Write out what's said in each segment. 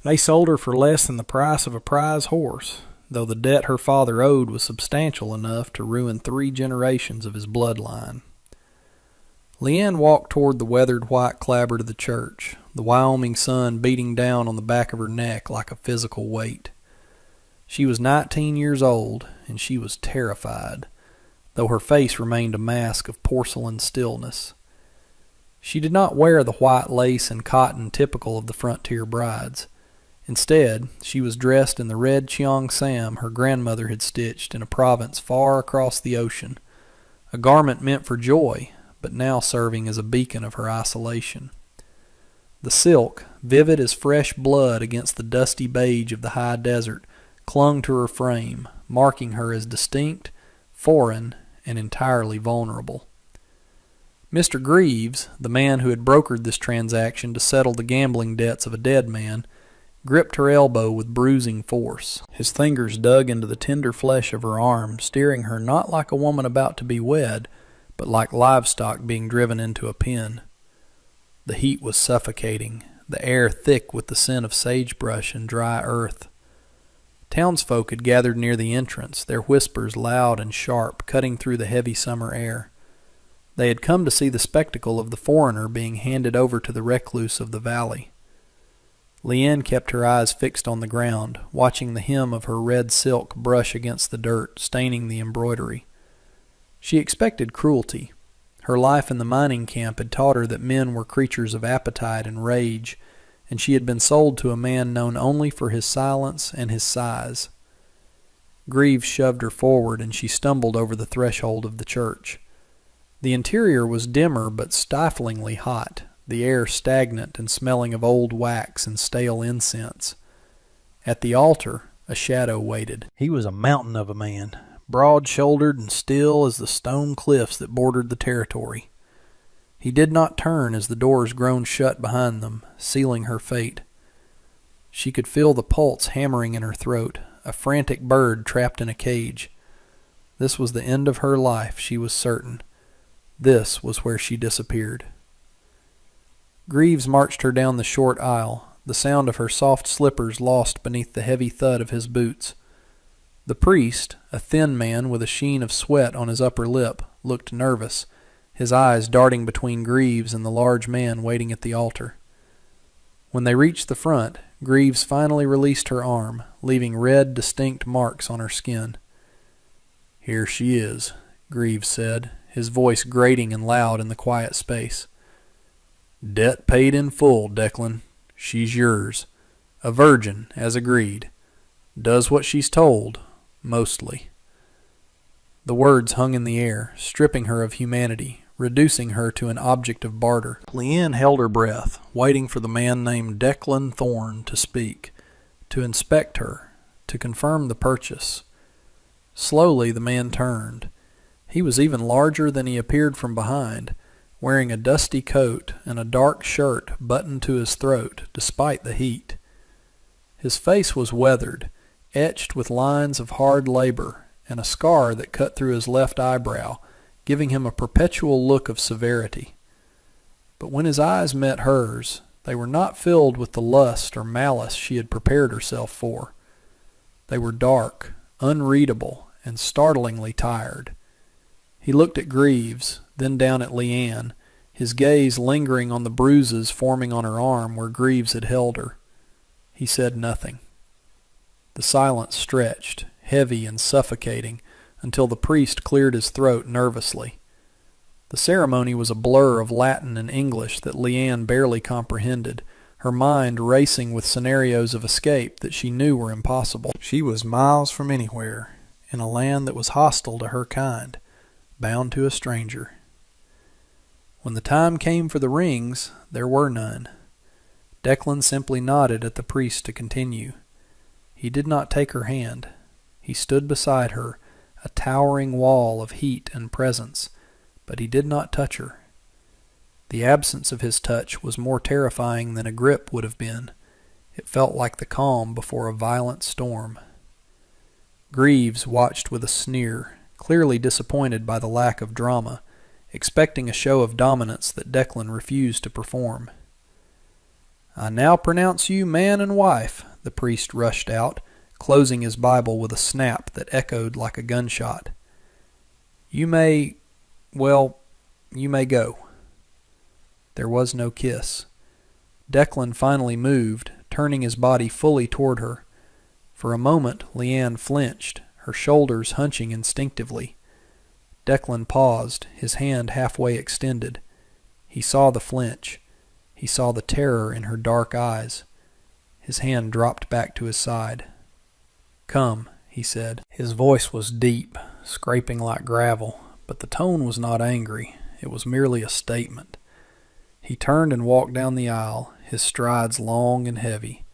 They sold her for less than the price of a prize horse, though the debt her father owed was substantial enough to ruin 3 generations of his bloodline. Leanne walked toward the weathered white clapboard of the church, the Wyoming sun beating down on the back of her neck like a physical weight. She was 19 years old, and she was terrified, though her face remained a mask of porcelain stillness. She did not wear the white lace and cotton typical of the frontier brides. Instead, she was dressed in the red cheong sam her grandmother had stitched in a province far across the ocean, a garment meant for joy, but now serving as a beacon of her isolation. The silk, vivid as fresh blood against the dusty beige of the high desert, clung to her frame, marking her as distinct, foreign, and entirely vulnerable. Mr. Greaves, the man who had brokered this transaction to settle the gambling debts of a dead man, gripped her elbow with bruising force. His fingers dug into the tender flesh of her arm, steering her not like a woman about to be wed, but like livestock being driven into a pen. The heat was suffocating, the air thick with the scent of sagebrush and dry earth. Townsfolk had gathered near the entrance, their whispers loud and sharp, cutting through the heavy summer air. They had come to see the spectacle of the foreigner being handed over to the recluse of the valley. Leanne kept her eyes fixed on the ground, watching the hem of her red silk brush against the dirt, staining the embroidery. She expected cruelty. Her life in the mining camp had taught her that men were creatures of appetite and rage, and she had been sold to a man known only for his silence and his sighs. Greaves shoved her forward, and she stumbled over the threshold of the church. The interior was dimmer but stiflingly hot, the air stagnant and smelling of old wax and stale incense. At the altar, a shadow waited. He was a mountain of a man, broad-shouldered and still as the stone cliffs that bordered the territory. He did not turn as the doors groaned shut behind them, sealing her fate. She could feel the pulse hammering in her throat, a frantic bird trapped in a cage. This was the end of her life, she was certain. This was where she disappeared. Greaves marched her down the short aisle, the sound of her soft slippers lost beneath the heavy thud of his boots. The priest, a thin man with a sheen of sweat on his upper lip, looked nervous, his eyes darting between Greaves and the large man waiting at the altar. When they reached the front, Greaves finally released her arm, leaving red, distinct marks on her skin. "Here she is," Greaves said, his voice grating and loud in the quiet space. "Debt paid in full, Declan. She's yours. A virgin, as agreed. Does what she's told, mostly." The words hung in the air, stripping her of humanity, reducing her to an object of barter. Leanne held her breath, waiting for the man named Declan Thorne to speak, to inspect her, to confirm the purchase. Slowly the man turned. He was even larger than he appeared from behind, wearing a dusty coat and a dark shirt buttoned to his throat despite the heat. His face was weathered, etched with lines of hard labor, and a scar that cut through his left eyebrow, giving him a perpetual look of severity. But when his eyes met hers, they were not filled with the lust or malice she had prepared herself for. They were dark, unreadable, and startlingly tired. He looked at Greaves, then down at Leanne, his gaze lingering on the bruises forming on her arm where Greaves had held her. He said nothing. The silence stretched, heavy and suffocating, until the priest cleared his throat nervously. The ceremony was a blur of Latin and English that Leanne barely comprehended, her mind racing with scenarios of escape that she knew were impossible. She was miles from anywhere, in a land that was hostile to her kind, bound to a stranger. When the time came for the rings, there were none. Declan simply nodded at the priest to continue. He did not take her hand. He stood beside her, a towering wall of heat and presence, but he did not touch her. The absence of his touch was more terrifying than a grip would have been. It felt like the calm before a violent storm. Greaves watched with a sneer, clearly disappointed by the lack of drama, expecting a show of dominance that Declan refused to perform. "I now pronounce you man and wife," the priest rushed out, closing his Bible with a snap that echoed like a gunshot. "You may, well, you may go." There was no kiss. Declan finally moved, turning his body fully toward her. For a moment, Leanne flinched, her shoulders hunching instinctively. Declan paused, his hand halfway extended. He saw the flinch. He saw the terror in her dark eyes. His hand dropped back to his side. "Come," he said. His voice was deep, scraping like gravel, but the tone was not angry. It was merely a statement. He turned and walked down the aisle, his strides long and heavy.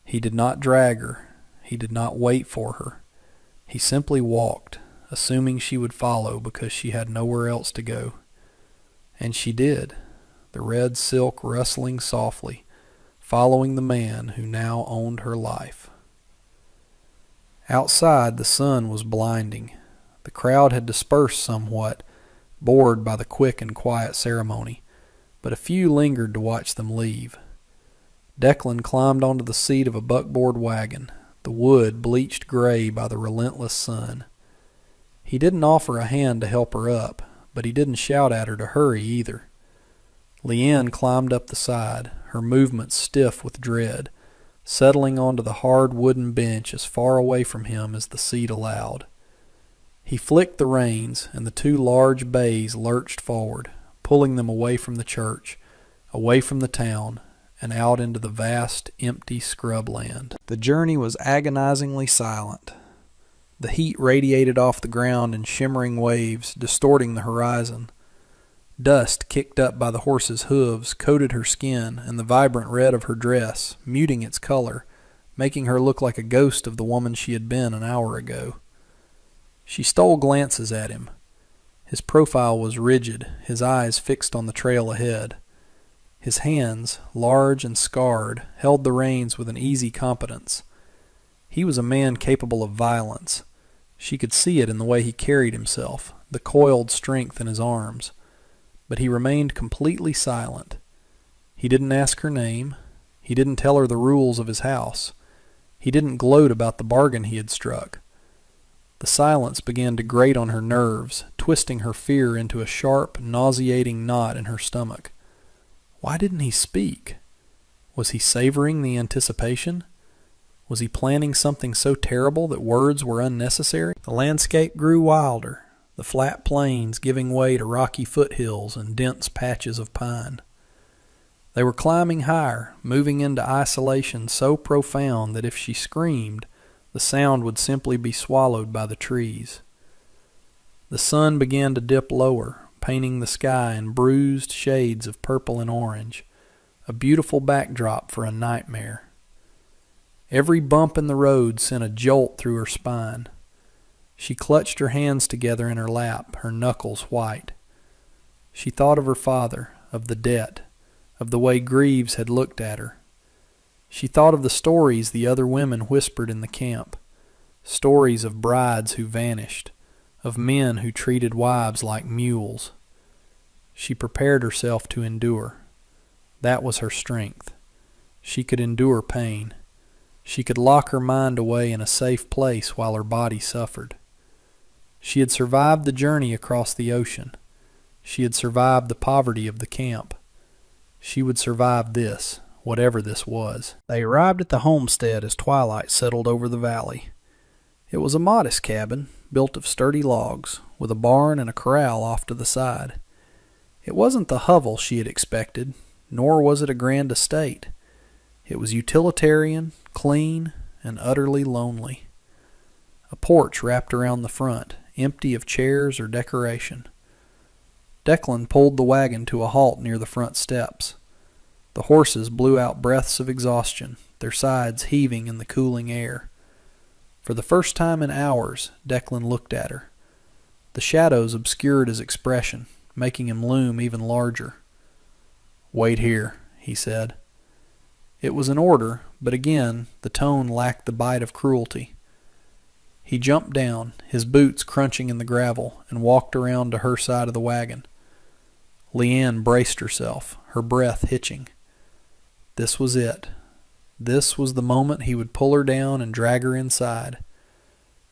He did not drag her. He did not wait for her. He simply walked, assuming she would follow because she had nowhere else to go. And she did, the red silk rustling softly, following the man who now owned her life. Outside, the sun was blinding. The crowd had dispersed somewhat, bored by the quick and quiet ceremony, but a few lingered to watch them leave. Declan climbed onto the seat of a buckboard wagon, the wood bleached gray by the relentless sun. He didn't offer a hand to help her up, but he didn't shout at her to hurry either. Leanne climbed up the side, her movements stiff with dread, settling onto the hard wooden bench as far away from him as the seat allowed. He flicked the reins, and the two large bays lurched forward, pulling them away from the church, away from the town, and out into the vast, empty scrubland. The journey was agonizingly silent. The heat radiated off the ground in shimmering waves, distorting the horizon. Dust kicked up by the horse's hooves coated her skin and the vibrant red of her dress, muting its color, making her look like a ghost of the woman she had been an hour ago. She stole glances at him. His profile was rigid, his eyes fixed on the trail ahead. His hands, large and scarred, held the reins with an easy competence. He was a man capable of violence. She could see it in the way he carried himself, the coiled strength in his arms. But he remained completely silent. He didn't ask her name. He didn't tell her the rules of his house. He didn't gloat about the bargain he had struck. The silence began to grate on her nerves, twisting her fear into a sharp, nauseating knot in her stomach. Why didn't he speak? Was he savoring the anticipation? Was he planning something so terrible that words were unnecessary? The landscape grew wilder, the flat plains giving way to rocky foothills and dense patches of pine. They were climbing higher, moving into isolation so profound that if she screamed, the sound would simply be swallowed by the trees. The sun began to dip lower, painting the sky in bruised shades of purple and orange, a beautiful backdrop for a nightmare. Every bump in the road sent a jolt through her spine. She clutched her hands together in her lap, her knuckles white. She thought of her father, of the debt, of the way Greaves had looked at her. She thought of the stories the other women whispered in the camp, stories of brides who vanished, of men who treated wives like mules. She prepared herself to endure. That was her strength. She could endure pain. She could lock her mind away in a safe place while her body suffered. She had survived the journey across the ocean. She had survived the poverty of the camp. She would survive this, whatever this was. They arrived at the homestead as twilight settled over the valley. It was a modest cabin, built of sturdy logs, with a barn and a corral off to the side. It wasn't the hovel she had expected, nor was it a grand estate. It was utilitarian, clean, and utterly lonely. A porch wrapped around the front, empty of chairs or decoration. Declan pulled the wagon to a halt near the front steps. The horses blew out breaths of exhaustion, their sides heaving in the cooling air. For the first time in hours, Declan looked at her. The shadows obscured his expression, making him loom even larger. "Wait here," he said. It was an order, but again the tone lacked the bite of cruelty. He jumped down, his boots crunching in the gravel, and walked around to her side of the wagon. Leanne braced herself, her breath hitching. This was it. This was the moment he would pull her down and drag her inside.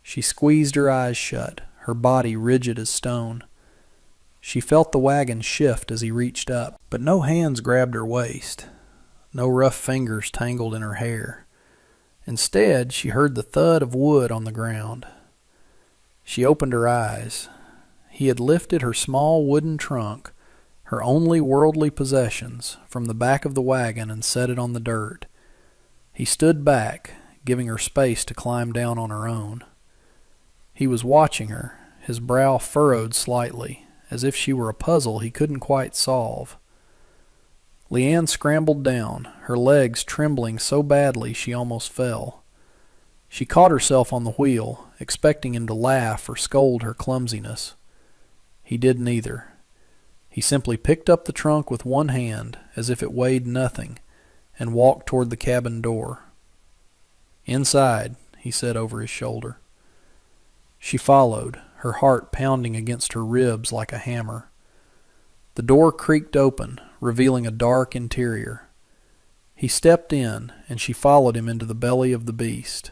She squeezed her eyes shut, her body rigid as stone. She felt the wagon shift as he reached up, but no hands grabbed her waist. No rough fingers tangled in her hair. Instead, she heard the thud of wood on the ground. She opened her eyes. He had lifted her small wooden trunk, her only worldly possessions, from the back of the wagon and set it on the dirt. He stood back, giving her space to climb down on her own. He was watching her, his brow furrowed slightly, as if she were a puzzle he couldn't quite solve. Leanne scrambled down, her legs trembling so badly she almost fell. She caught herself on the wheel, expecting him to laugh or scold her clumsiness. He did neither. He simply picked up the trunk with one hand, as if it weighed nothing, and walked toward the cabin door. "Inside," he said over his shoulder. She followed, her heart pounding against her ribs like a hammer. The door creaked open, revealing a dark interior. He stepped in, and she followed him into the belly of the beast.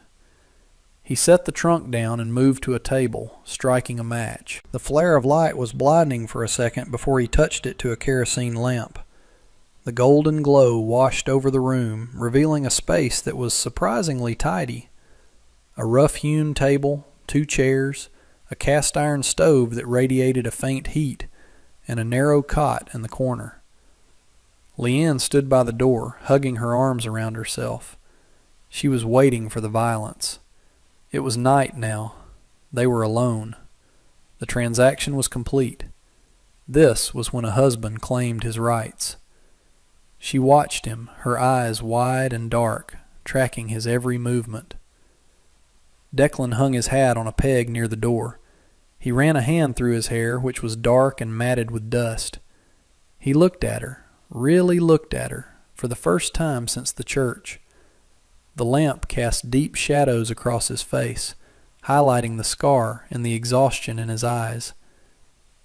He set the trunk down and moved to a table, striking a match. The flare of light was blinding for a second before he touched it to a kerosene lamp. The golden glow washed over the room, revealing a space that was surprisingly tidy. A rough-hewn table, 2 chairs, a cast-iron stove that radiated a faint heat, and a narrow cot in the corner. Leanne stood by the door, hugging her arms around herself. She was waiting for the violence. It was night now. They were alone. The transaction was complete. This was when a husband claimed his rights. She watched him, her eyes wide and dark, tracking his every movement. Declan hung his hat on a peg near the door. He ran a hand through his hair, which was dark and matted with dust. He looked at her, really looked at her, for the first time since the church. The lamp cast deep shadows across his face, highlighting the scar and the exhaustion in his eyes.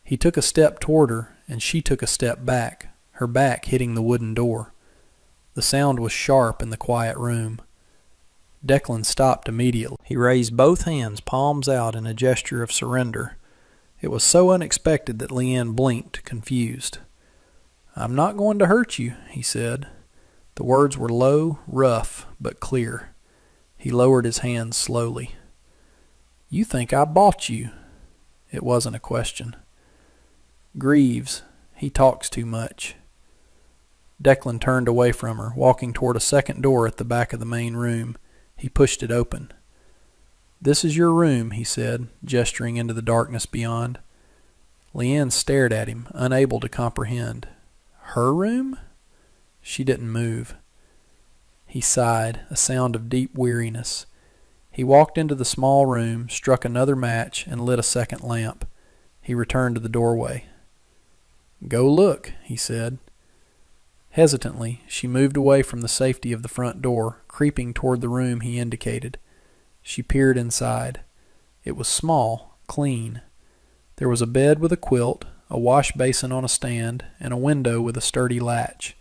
He took a step toward her, and she took a step back, her back hitting the wooden door. The sound was sharp in the quiet room. Declan stopped immediately. He raised both hands, palms out, in a gesture of surrender. It was so unexpected that Leanne blinked, confused. "I'm not going to hurt you," he said. The words were low, rough, but clear. He lowered his hands slowly. "You think I bought you." It wasn't a question. "Greaves, he talks too much." Declan turned away from her, walking toward a second door at the back of the main room. He pushed it open. "This is your room," he said, gesturing into the darkness beyond. Leanne stared at him, unable to comprehend. Her room? She didn't move. He sighed, a sound of deep weariness. He walked into the small room, struck another match, and lit a second lamp. He returned to the doorway. "Go look," he said. Hesitantly, she moved away from the safety of the front door, creeping toward the room he indicated. She peered inside. It was small, clean. There was a bed with a quilt, a wash basin on a stand, and a window with a sturdy latch.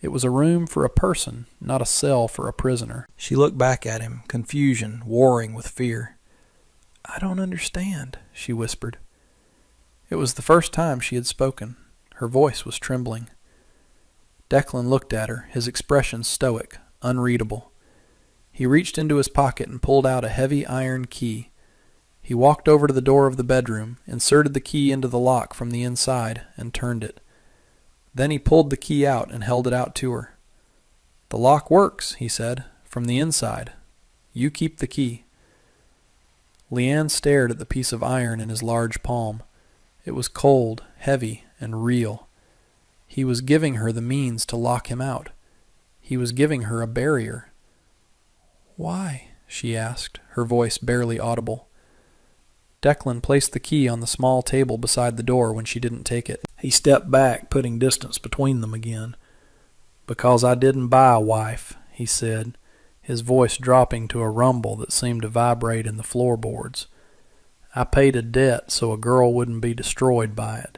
It was a room for a person, not a cell for a prisoner. She looked back at him, confusion warring with fear. "I don't understand," she whispered. It was the first time she had spoken. Her voice was trembling. Declan looked at her, his expression stoic, unreadable. He reached into his pocket and pulled out a heavy iron key. He walked over to the door of the bedroom, inserted the key into the lock from the inside, and turned it. Then he pulled the key out and held it out to her. "The lock works," he said, "from the inside. You keep the key." Leanne stared at the piece of iron in his large palm. It was cold, heavy, and real. He was giving her the means to lock him out. He was giving her a barrier. "Why?" she asked, her voice barely audible. Declan placed the key on the small table beside the door when she didn't take it. He stepped back, putting distance between them again. "Because I didn't buy a wife," he said, his voice dropping to a rumble that seemed to vibrate in the floorboards. "I paid a debt so a girl wouldn't be destroyed by it.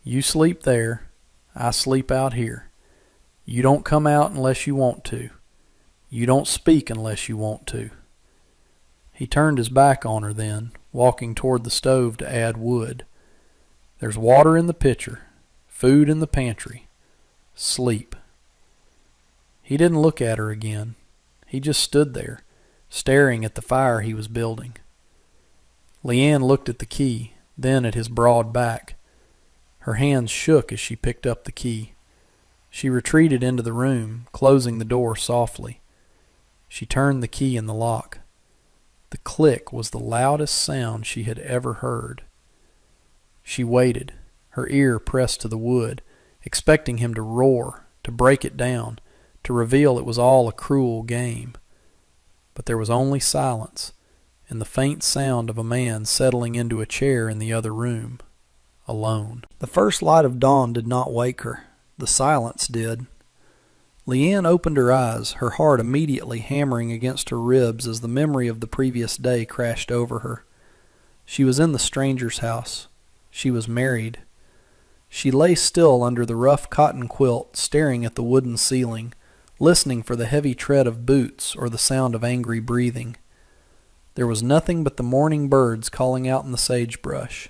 You sleep there. I sleep out here. You don't come out unless you want to. You don't speak unless you want to. He turned his back on her then, walking toward the stove to add wood. There's water in the pitcher, food in the pantry. Sleep. He didn't look at her again. He just stood there, staring at the fire he was building. Leanne looked at the key, then at his broad back. Her hands shook as she picked up the key. She retreated into the room, closing the door softly. She turned the key in the lock. The click was the loudest sound she had ever heard. She waited, her ear pressed to the wood, expecting him to roar, to break it down, to reveal it was all a cruel game. But there was only silence, and the faint sound of a man settling into a chair in the other room, alone. The first light of dawn did not wake her. The silence did. Leanne opened her eyes, her heart immediately hammering against her ribs as the memory of the previous day crashed over her. She was in the stranger's house. She was married. She lay still under the rough cotton quilt, staring at the wooden ceiling, listening for the heavy tread of boots or the sound of angry breathing. There was nothing but the morning birds calling out in the sagebrush.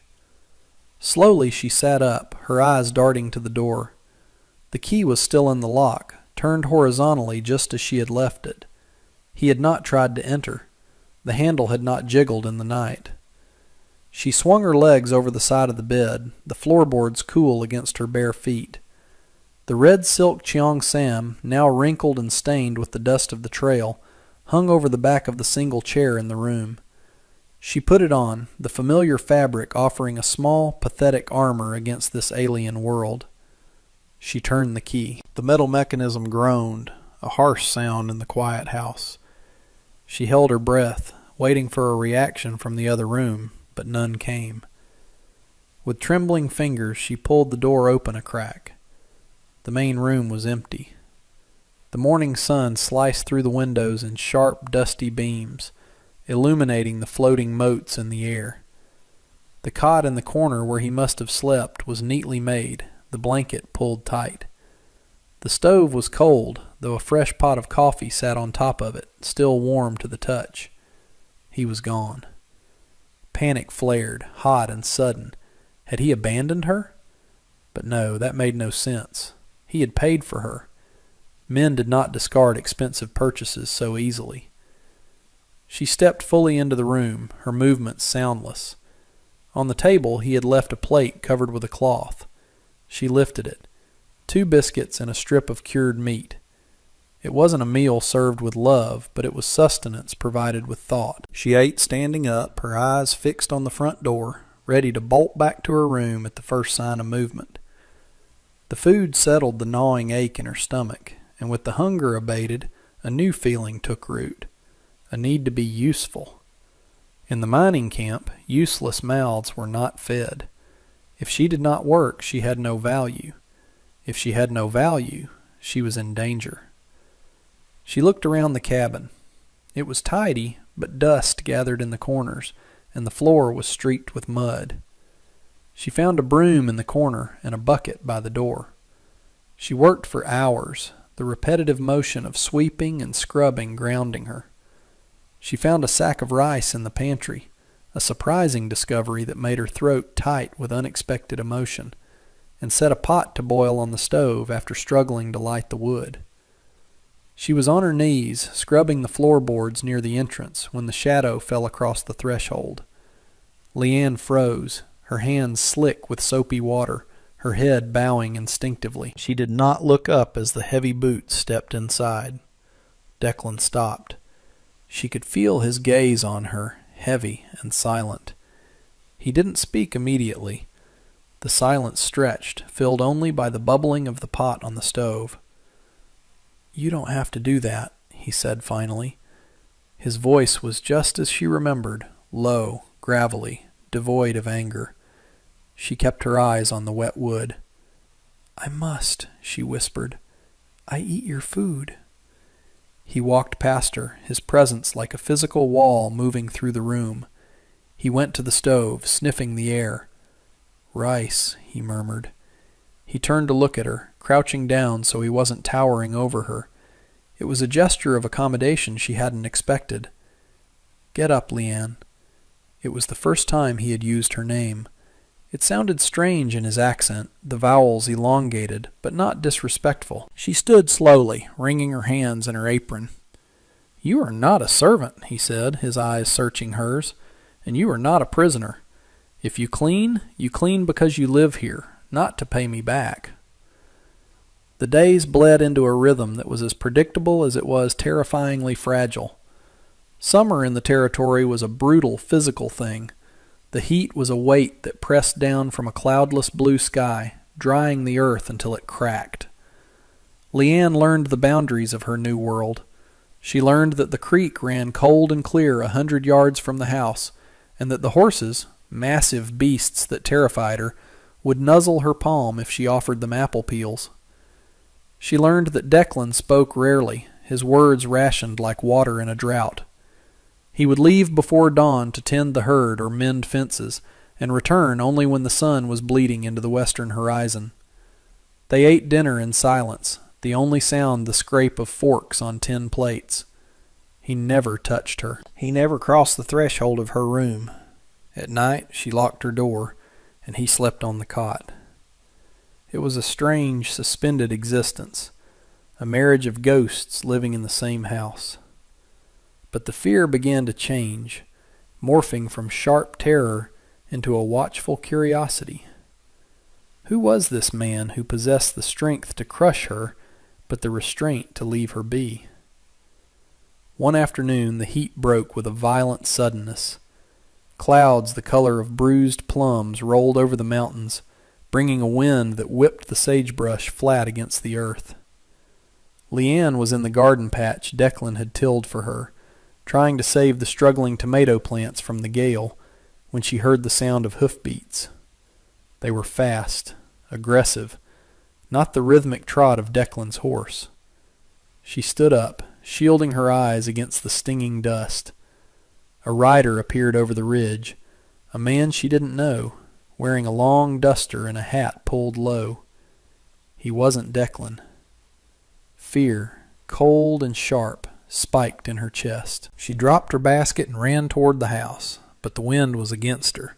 Slowly she sat up, her eyes darting to the door. The key was still in the lock, turned horizontally just as she had left it. He had not tried to enter. The handle had not jiggled in the night. She swung her legs over the side of the bed, the floorboards cool against her bare feet. The red silk Cheong Sam, now wrinkled and stained with the dust of the trail, hung over the back of the single chair in the room. She put it on, the familiar fabric offering a small, pathetic armor against this alien world. She turned the key. The metal mechanism groaned, a harsh sound in the quiet house. She held her breath, waiting for a reaction from the other room, but none came. With trembling fingers, she pulled the door open a crack. The main room was empty. The morning sun sliced through the windows in sharp, dusty beams, illuminating the floating motes in the air. The cot in the corner where he must have slept was neatly made, the blanket pulled tight. The stove was cold, though a fresh pot of coffee sat on top of it, still warm to the touch. He was gone. Panic flared, hot and sudden. Had he abandoned her? But no, that made no sense. He had paid for her. Men did not discard expensive purchases so easily. She stepped fully into the room, her movements soundless. On the table he had left a plate covered with a cloth. She lifted it. 2 biscuits and a strip of cured meat. It wasn't a meal served with love, but it was sustenance provided with thought. She ate standing up, her eyes fixed on the front door, ready to bolt back to her room at the first sign of movement. The food settled the gnawing ache in her stomach, and with the hunger abated, a new feeling took root, a need to be useful. In the mining camp, useless mouths were not fed. If she did not work, she had no value. If she had no value, she was in danger. She looked around the cabin. It was tidy, but dust gathered in the corners, and the floor was streaked with mud. She found a broom in the corner and a bucket by the door. She worked for hours, the repetitive motion of sweeping and scrubbing grounding her. She found a sack of rice in the pantry, a surprising discovery that made her throat tight with unexpected emotion, and set a pot to boil on the stove after struggling to light the wood. She was on her knees, scrubbing the floorboards near the entrance, when the shadow fell across the threshold. Leanne froze, her hands slick with soapy water, her head bowing instinctively. She did not look up as the heavy boots stepped inside. Declan stopped. She could feel his gaze on her, heavy and silent. He didn't speak immediately. The silence stretched, filled only by the bubbling of the pot on the stove. "You don't have to do that," he said finally. His voice was just as she remembered, low, gravelly, devoid of anger. She kept her eyes on the wet wood. "I must," she whispered. "I eat your food." He walked past her, his presence like a physical wall moving through the room. He went to the stove, sniffing the air. "Rice," he murmured. He turned to look at her, crouching down so he wasn't towering over her. It was a gesture of accommodation she hadn't expected. "Get up, Leanne." It was the first time he had used her name. It sounded strange in his accent, the vowels elongated, but not disrespectful. She stood slowly, wringing her hands in her apron. "You are not a servant," he said, his eyes searching hers, "and you are not a prisoner. If you clean because you live here, not to pay me back." The days bled into a rhythm that was as predictable as it was terrifyingly fragile. Summer in the territory was a brutal physical thing. The heat was a weight that pressed down from a cloudless blue sky, drying the earth until it cracked. Leanne learned the boundaries of her new world. She learned that the creek ran cold and clear 100 yards from the house, and that the horses, massive beasts that terrified her, would nuzzle her palm if she offered them apple peels. She learned that Declan spoke rarely, his words rationed like water in a drought. He would leave before dawn to tend the herd or mend fences, and return only when the sun was bleeding into the western horizon. They ate dinner in silence, the only sound the scrape of forks on tin plates. He never touched her. He never crossed the threshold of her room. At night she locked her door, and he slept on the cot. It was a strange, suspended existence, a marriage of ghosts living in the same house. But the fear began to change, morphing from sharp terror into a watchful curiosity. Who was this man who possessed the strength to crush her, but the restraint to leave her be? One afternoon the heat broke with a violent suddenness. Clouds the color of bruised plums rolled over the mountains, bringing a wind that whipped the sagebrush flat against the earth. Leanne was in the garden patch Declan had tilled for her, trying to save the struggling tomato plants from the gale, when she heard the sound of hoofbeats. They were fast, aggressive, not the rhythmic trot of Declan's horse. She stood up, shielding her eyes against the stinging dust. A rider appeared over the ridge, a man she didn't know, wearing a long duster and a hat pulled low. He wasn't Declan. Fear, cold and sharp, spiked in her chest. She dropped her basket and ran toward the house, but the wind was against her.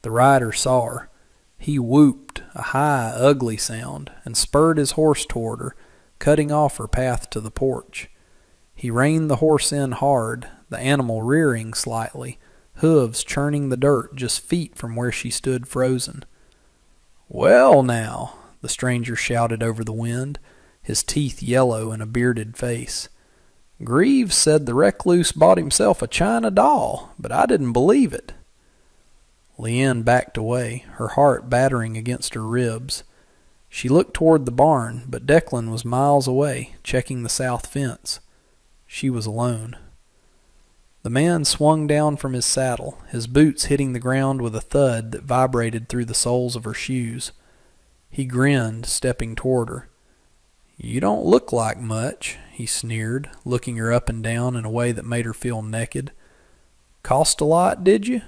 The rider saw her. He whooped, a high, ugly sound, and spurred his horse toward her, cutting off her path to the porch. He reined the horse in hard, the animal rearing slightly, hooves churning the dirt just feet from where she stood frozen. "Well now," the stranger shouted over the wind, his teeth yellow in a bearded face. "Greaves said the recluse bought himself a china doll, but I didn't believe it." Leanne backed away, her heart battering against her ribs. She looked toward the barn, but Declan was miles away, checking the south fence. She was alone. The man swung down from his saddle, his boots hitting the ground with a thud that vibrated through the soles of her shoes. He grinned, stepping toward her. "You don't look like much," he sneered, looking her up and down in a way that made her feel naked. "Cost a lot, did you?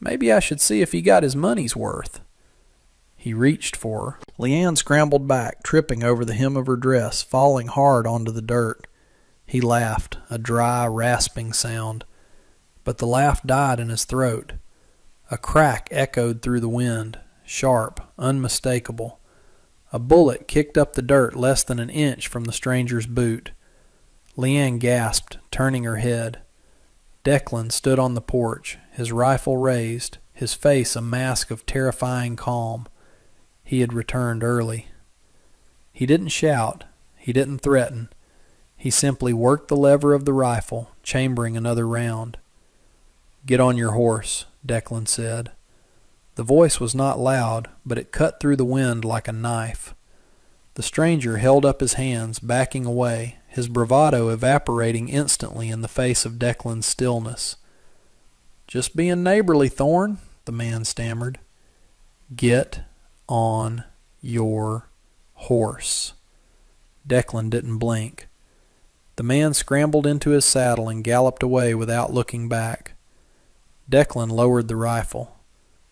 Maybe I should see if he got his money's worth." He reached for her. Leanne scrambled back, tripping over the hem of her dress, falling hard onto the dirt. He laughed, a dry, rasping sound. But the laugh died in his throat. A crack echoed through the wind, sharp, unmistakable. A bullet kicked up the dirt less than an inch from the stranger's boot. Leanne gasped, turning her head. Declan stood on the porch, his rifle raised, his face a mask of terrifying calm. He had returned early. He didn't shout. He didn't threaten. He simply worked the lever of the rifle, chambering another round. "Get on your horse," Declan said. The voice was not loud, but it cut through the wind like a knife. The stranger held up his hands, backing away, his bravado evaporating instantly in the face of Declan's stillness. "Just being neighborly, Thorne," the man stammered. "Get on your horse." Declan didn't blink. The man scrambled into his saddle and galloped away without looking back. Declan lowered the rifle.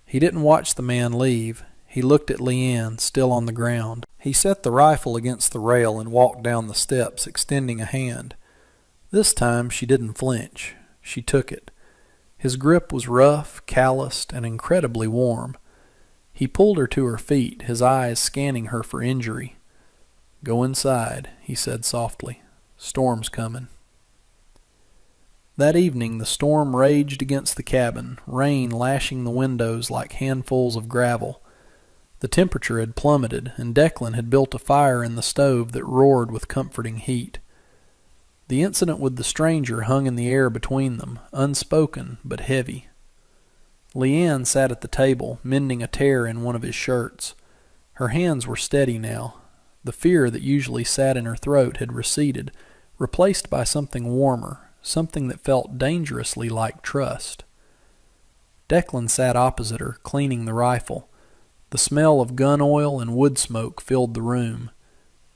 He didn't watch the man leave. He looked at Leanne, still on the ground. He set the rifle against the rail and walked down the steps, extending a hand. This time she didn't flinch. She took it. His grip was rough, calloused, and incredibly warm. He pulled her to her feet, his eyes scanning her for injury. "Go inside," he said softly. "Storm's coming." That evening the storm raged against the cabin, rain lashing the windows like handfuls of gravel. The temperature had plummeted, and Declan had built a fire in the stove that roared with comforting heat. The incident with the stranger hung in the air between them, unspoken but heavy. Leanne sat at the table, mending a tear in one of his shirts. Her hands were steady now. The fear that usually sat in her throat had receded, replaced by something warmer, something that felt dangerously like trust. Declan sat opposite her, cleaning the rifle. The smell of gun oil and wood smoke filled the room.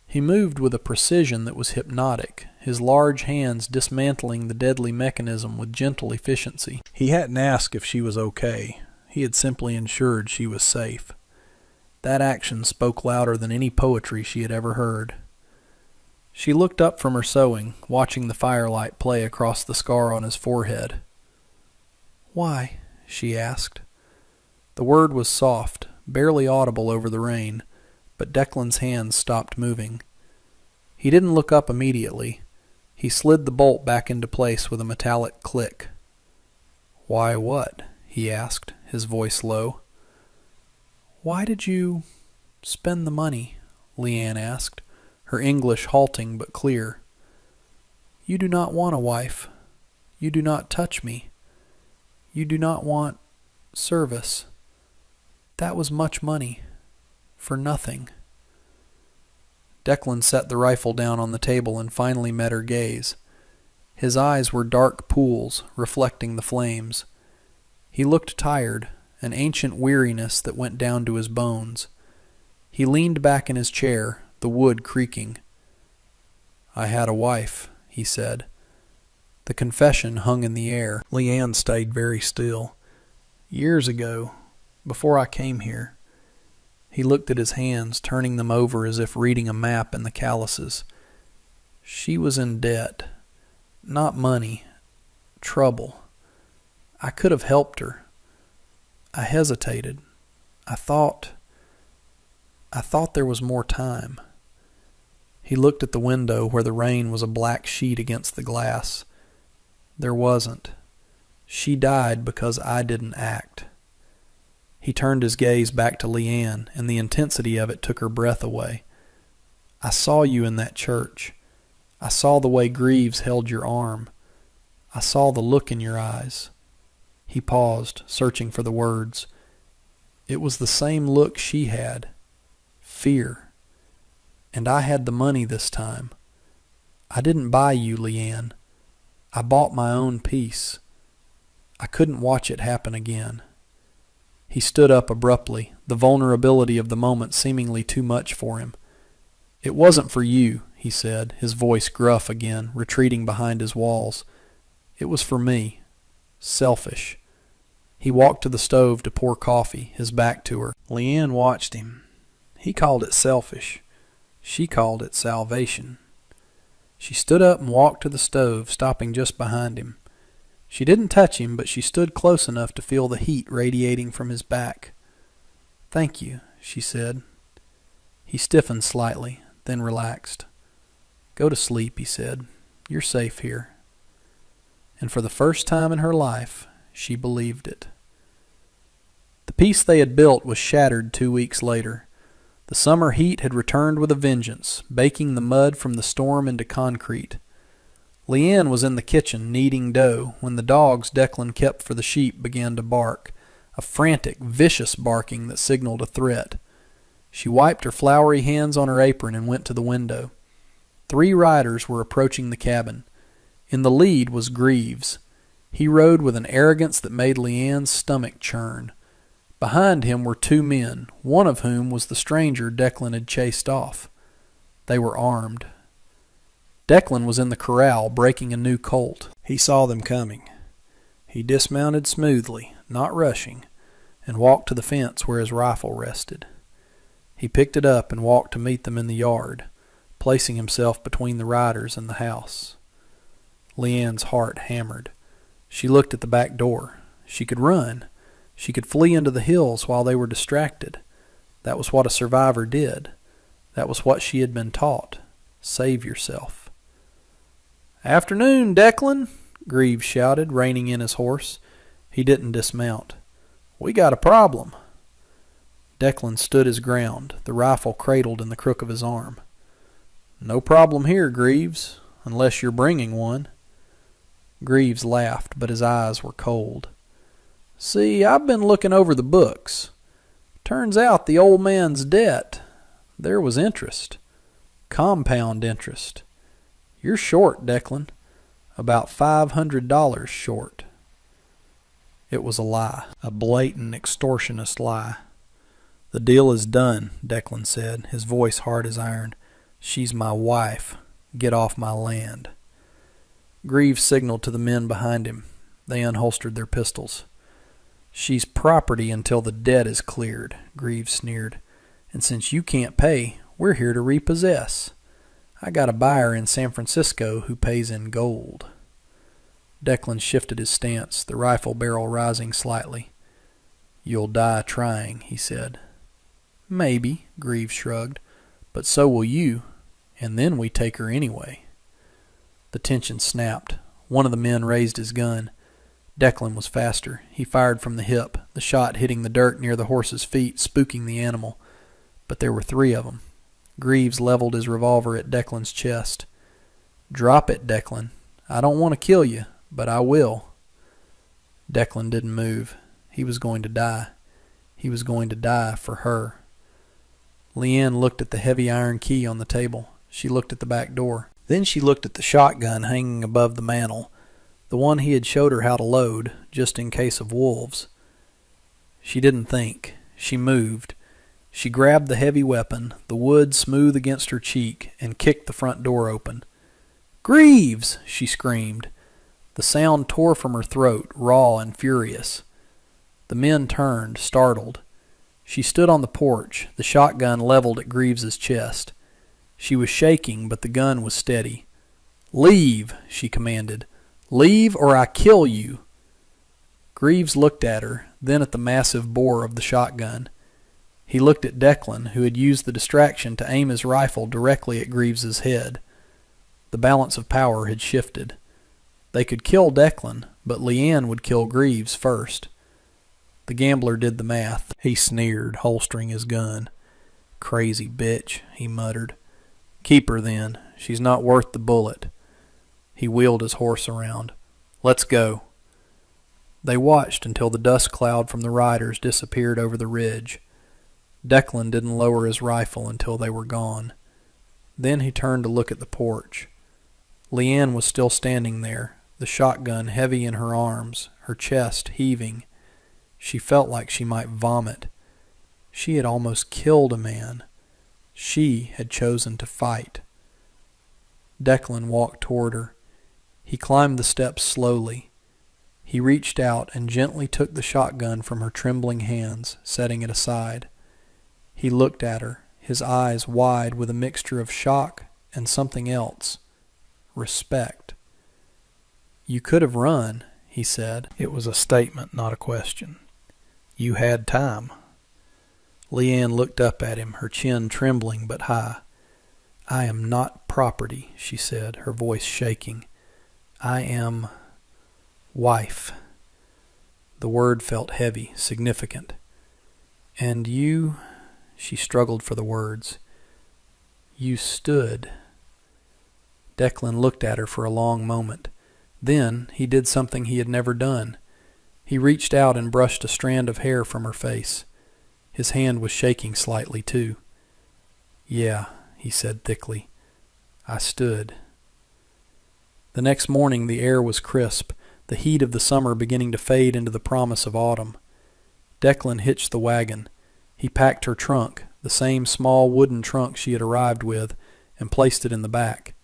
He moved with a precision that was hypnotic, his large hands dismantling the deadly mechanism with gentle efficiency. He hadn't asked if she was okay. He had simply ensured she was safe. That action spoke louder than any poetry she had ever heard. She looked up from her sewing, watching the firelight play across the scar on his forehead. "Why?" she asked. The word was soft, barely audible over the rain, but Declan's hands stopped moving. He didn't look up immediately. He slid the bolt back into place with a metallic click. "Why what?" he asked, his voice low. "Why did you spend the money?" Leanne asked, her English halting but clear. "You do not want a wife. You do not touch me. You do not want service. That was much money. For nothing." Declan set the rifle down on the table and finally met her gaze. His eyes were dark pools, reflecting the flames. He looked tired, an ancient weariness that went down to his bones. He leaned back in his chair, the wood creaking. "I had a wife," he said. The confession hung in the air. Leanne stayed very still. "Years ago, before I came here." He looked at his hands, turning them over as if reading a map in the calluses. "She was in debt. Not money. Trouble. I could have helped her. I hesitated. I thought there was more time." He looked at the window where the rain was a black sheet against the glass. "There wasn't. She died because I didn't act." He turned his gaze back to Leanne, and the intensity of it took her breath away. "I saw you in that church. I saw the way Greaves held your arm. I saw the look in your eyes." He paused, searching for the words. It was the same look she had. Fear. And I had the money this time. I didn't buy you, Leanne. I bought my own peace. I couldn't watch it happen again. He stood up abruptly, the vulnerability of the moment seemingly too much for him. "It wasn't for you," he said, his voice gruff again, retreating behind his walls. "It was for me. Selfish." He walked to the stove to pour coffee, his back to her. Leanne watched him. He called it selfish. She called it salvation. She stood up and walked to the stove, stopping just behind him. She didn't touch him, but she stood close enough to feel the heat radiating from his back. "Thank you," she said. He stiffened slightly, then relaxed. "Go to sleep," he said. "You're safe here." And for the first time in her life, she believed it. The peace they had built was shattered 2 weeks later. The summer heat had returned with a vengeance, baking the mud from the storm into concrete. Leanne was in the kitchen kneading dough when the dogs Declan kept for the sheep began to bark, a frantic, vicious barking that signaled a threat. She wiped her floury hands on her apron and went to the window. 3 riders were approaching the cabin. In the lead was Greaves. He rode with an arrogance that made Leanne's stomach churn. Behind him were 2 men, one of whom was the stranger Declan had chased off. They were armed. Declan was in the corral breaking a new colt. He saw them coming. He dismounted smoothly, not rushing, and walked to the fence where his rifle rested. He picked it up and walked to meet them in the yard, placing himself between the riders and the house. Leanne's heart hammered. She looked at the back door. She could run. She could flee into the hills while they were distracted. That was what a survivor did. That was what she had been taught. Save yourself. "Afternoon, Declan," Greaves shouted, reining in his horse. He didn't dismount. "We got a problem." Declan stood his ground, the rifle cradled in the crook of his arm. "No problem here, Greaves, unless you're bringing one." Greaves laughed, but his eyes were cold. "See, I've been looking over the books. Turns out the old man's debt. There was interest. Compound interest. You're short, Declan. About $500 short." It was a lie. A blatant, extortionist lie. "The deal is done," Declan said, his voice hard as iron. "She's my wife. Get off my land." Greaves signaled to the men behind him. They unholstered their pistols. "She's property until the debt is cleared," Greaves sneered. "And since you can't pay, we're here to repossess. I got a buyer in San Francisco who pays in gold." Declan shifted his stance, the rifle barrel rising slightly. "You'll die trying," he said. "Maybe," Greaves shrugged, "but so will you, and then we take her anyway." The tension snapped. One of the men raised his gun. Declan was faster. He fired from the hip, the shot hitting the dirt near the horse's feet, spooking the animal. But there were three of them. Greaves leveled his revolver at Declan's chest. "Drop it, Declan. I don't want to kill you, but I will." Declan didn't move. He was going to die. He was going to die for her. Leanne looked at the heavy iron key on the table. She looked at the back door. Then she looked at the shotgun hanging above the mantel, the one he had showed her how to load, just in case of wolves. She didn't think. She moved. She grabbed the heavy weapon, the wood smooth against her cheek, and kicked the front door open. "Greaves!" she screamed. The sound tore from her throat, raw and furious. The men turned, startled. She stood on the porch, the shotgun leveled at Greaves's chest. She was shaking, but the gun was steady. "Leave," she commanded. "Leave or I kill you." Greaves looked at her, then at the massive bore of the shotgun. He looked at Declan, who had used the distraction to aim his rifle directly at Greaves's head. The balance of power had shifted. They could kill Declan, but Leanne would kill Greaves first. The gambler did the math. He sneered, holstering his gun. "Crazy bitch," he muttered. "Keep her then. She's not worth the bullet." He wheeled his horse around. "Let's go." They watched until the dust cloud from the riders disappeared over the ridge. Declan didn't lower his rifle until they were gone. Then he turned to look at the porch. Leanne was still standing there, the shotgun heavy in her arms, her chest heaving. She felt like she might vomit. She had almost killed a man. She had chosen to fight. Declan walked toward her. He climbed the steps slowly. He reached out and gently took the shotgun from her trembling hands, setting it aside. He looked at her, his eyes wide with a mixture of shock and something else. Respect. "You could have run," he said. It was a statement, not a question. "You had time." Leanne looked up at him, her chin trembling but high. "I am not property," she said, her voice shaking. "I am wife." The word felt heavy, significant. "And you," she struggled for the words, "you stood." Declan looked at her for a long moment. Then he did something he had never done. He reached out and brushed a strand of hair from her face. His hand was shaking slightly, too. "Yeah," he said thickly. "I stood." The next morning the air was crisp, the heat of the summer beginning to fade into the promise of autumn. Declan hitched the wagon. He packed her trunk, the same small wooden trunk she had arrived with, and placed it in the back.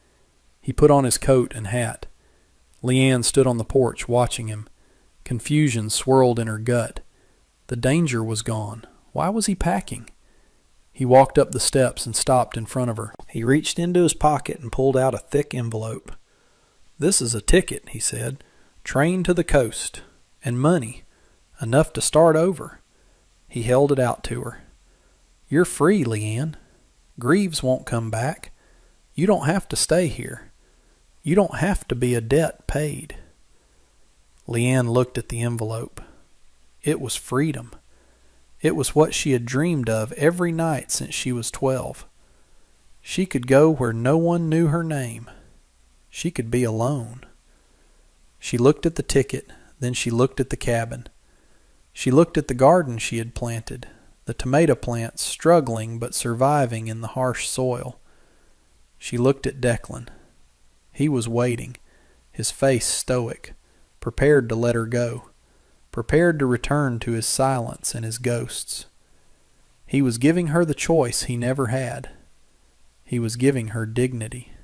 He put on his coat and hat. Leanne stood on the porch watching him. Confusion swirled in her gut. The danger was gone. Why was he packing? He walked up the steps and stopped in front of her. He reached into his pocket and pulled out a thick envelope. "This is a ticket," he said. "Train to the coast. And money. Enough to start over." He held it out to her. "You're free, Leanne. Greaves won't come back. You don't have to stay here. You don't have to be a debt paid." Leanne looked at the envelope. It was freedom. It was what she had dreamed of every night since she was 12. She could go where no one knew her name. She could be alone. She looked at the ticket, then she looked at the cabin. She looked at the garden she had planted, the tomato plants struggling but surviving in the harsh soil. She looked at Declan. He was waiting, his face stoic, prepared to let her go, prepared to return to his silence and his ghosts. He was giving her the choice he never had. He was giving her dignity.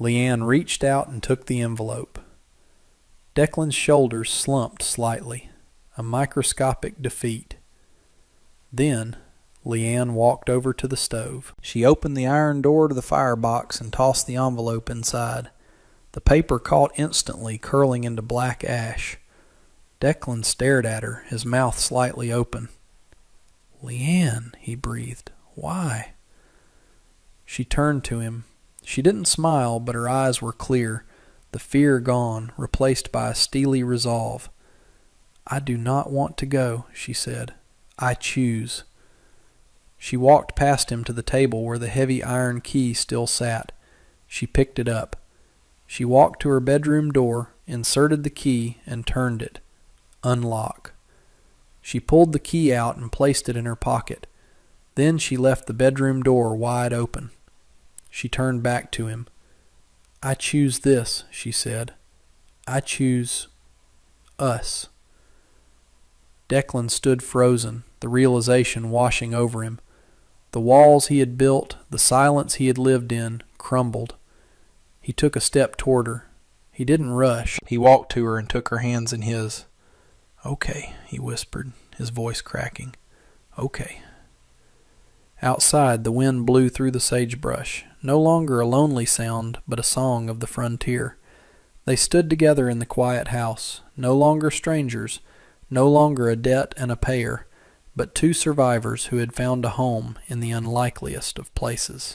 Leanne reached out and took the envelope. Declan's shoulders slumped slightly, a microscopic defeat. Then Leanne walked over to the stove. She opened the iron door to the firebox and tossed the envelope inside. The paper caught instantly, curling into black ash. Declan stared at her, his mouth slightly open. "Leanne," he breathed. "Why?" She turned to him. She didn't smile, but her eyes were clear, the fear gone, replaced by a steely resolve. "I do not want to go," she said. "I choose." She walked past him to the table where the heavy iron key still sat. She picked it up. She walked to her bedroom door, inserted the key, and turned it. Unlock. She pulled the key out and placed it in her pocket. Then she left the bedroom door wide open. She turned back to him. "I choose this," she said. "I choose us." Declan stood frozen, the realization washing over him. The walls he had built, the silence he had lived in, crumbled. He took a step toward her. He didn't rush. He walked to her and took her hands in his. "Okay," he whispered, his voice cracking. "Okay." Outside, the wind blew through the sagebrush, no longer a lonely sound, but a song of the frontier. They stood together in the quiet house, no longer strangers, no longer a debt and a payer, but two survivors who had found a home in the unlikeliest of places.